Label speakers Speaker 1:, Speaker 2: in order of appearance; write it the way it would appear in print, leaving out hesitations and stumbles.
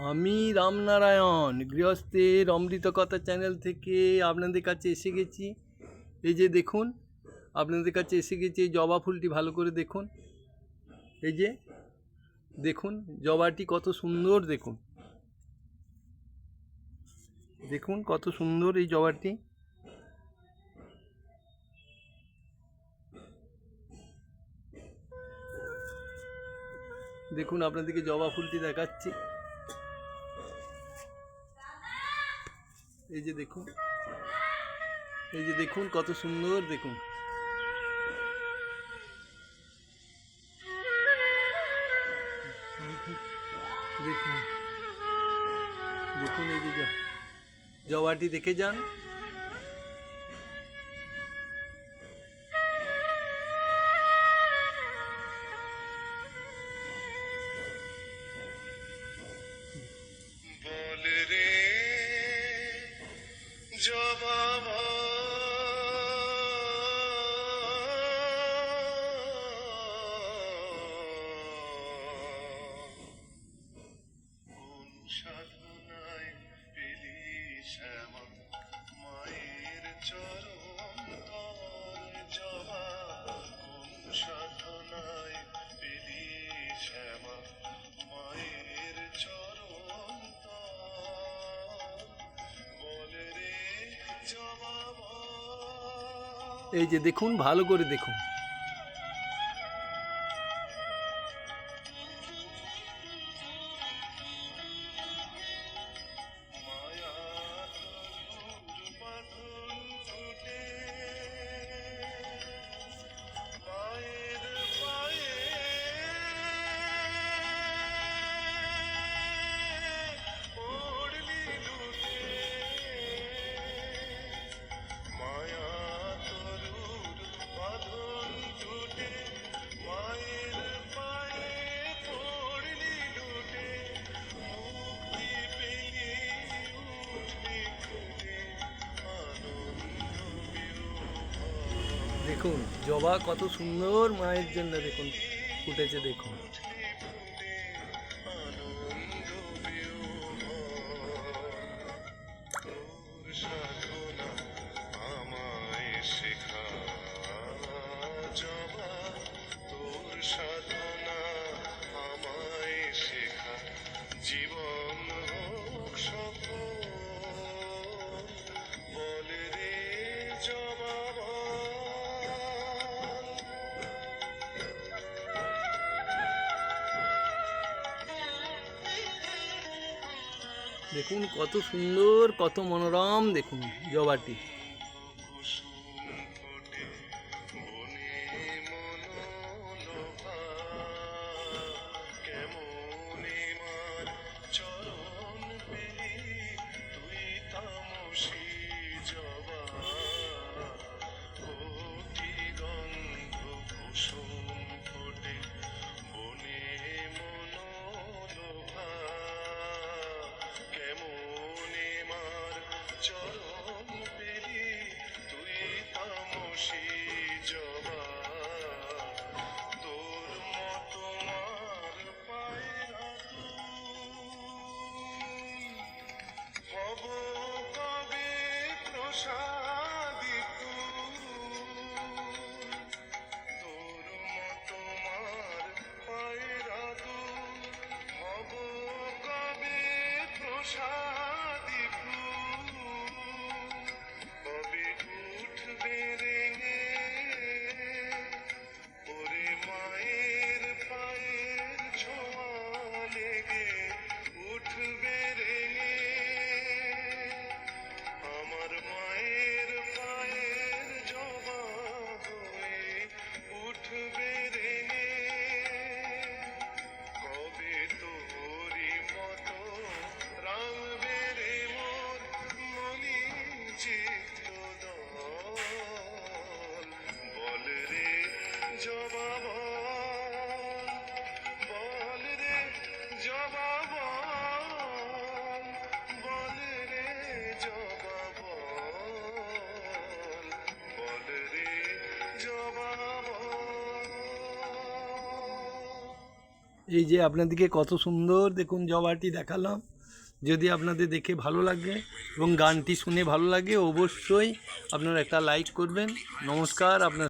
Speaker 1: আমি রামনারায়ণ গৃহস্থের অমৃত কথা চ্যানেল থেকে আপনাদের কাছে এসে গেছি। এই যে দেখুন, আপনাদের কাছে এসে গেছি। এই জবা ফুলটি ভালো করে দেখুন। এই যে দেখুন জবাটি কত সুন্দর, দেখুন দেখুন কত সুন্দর এই জবাটি। দেখুন আপনাদেরকে জবা ফুলটি দেখাচ্ছি। এই যে দেখুন, এই যে দেখুন কত সুন্দর, দেখুন দেখুন দেখুন এই যে জবাটি দেখে যান।
Speaker 2: বলে রে জবা কোন সাধনায় পেলি শ্যামা মায়ের চরণ তল জবা কোন সাধনায় পেলি শ্যামা মায়ের চরণ তল বলে রে জবা
Speaker 1: এই যে দেখুন ভালো করে দেখুন। দেখুন জবা কত সুন্দর মায়ের জন্য, দেখুন ফুটেছে, দেখুন
Speaker 2: সাধনা আমায় শেখা জবা তোর সাধনা আমায় শেখা জীবন হোক সফল বলে রে জবা
Speaker 1: দেখুন কত সুন্দর, কত মনোরম, দেখুন জবাটি।
Speaker 2: চরণ পেলি তুই তামসী জবা তোর মতো মার পায়রা হব কবে প্রসাদিত তোর মতো মার পায়রা হব কবে প্রসাদিত কবে উঠবে রেঙে ওরে মায়ের পায়ের ছোঁয়া লেগে উঠবে রেঙে আমার মায়ের পায়ের জবা হয়ে উঠবে রেঙে কবে তোরি মতো রাম
Speaker 1: এই যে আপনাদেরকে কত সুন্দর দেখুন জবাটি দেখালাম। যদি আপনাদের দেখে ভালো লাগে এবং গানটি শুনে ভালো লাগে অবশ্যই আপনারা একটা লাইক করবেন। নমস্কার। আপনার